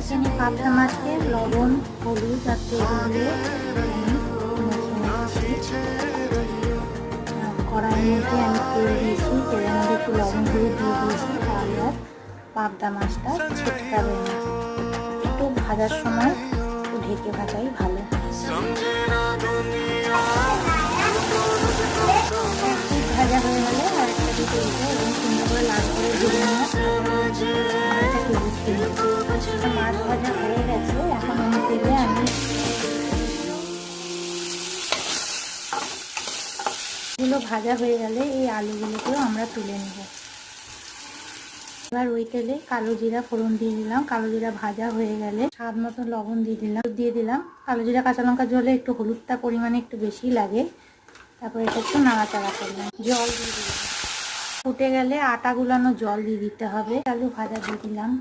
এখানে পাবদা মাছকে লবণ, হলুদ আর তেল দিয়ে কড়াইয়ের মধ্যে আমি তেল দিয়েছি, তেলের মধ্যে একটু লবণ হলুদ দিয়ে দিয়েছি। তাহলে আর পাবদা মাছটা ছিটকাবে না। একটু ভাজার সময় একটু ঢেকে ভাজাই ভালো। ভাজা হয়ে গেলে আর একটা দিকে উঠে এবং সুন্দর করে লাল করে ভেজে নিয়ে মাছ ভাজা হয়ে গেছে। এখন আমি তেলে এগুলো ভাজা হয়ে গেলে এই আলুগুলোকেও আমরা তুলে নেব। এবার ওই তেলে কালো জিরা ফোড়ন দিয়ে দিলাম। কালো জিরা ভাজা হয়ে গেলে স্বাদ মতো লবণ দিয়ে দিলাম। কালো জিরা কাঁচা লঙ্কা ঝোলে একটু হলুদটা পরিমাণে একটু বেশি লাগে। তারপর এটা একটু নাড়াচাড়া করলাম, জল দিয়ে দিলাম। ফুটে গেলে আটা গুলানো জল দিয়ে দিতে হবে। আলু ভাজা দিয়ে দিলাম।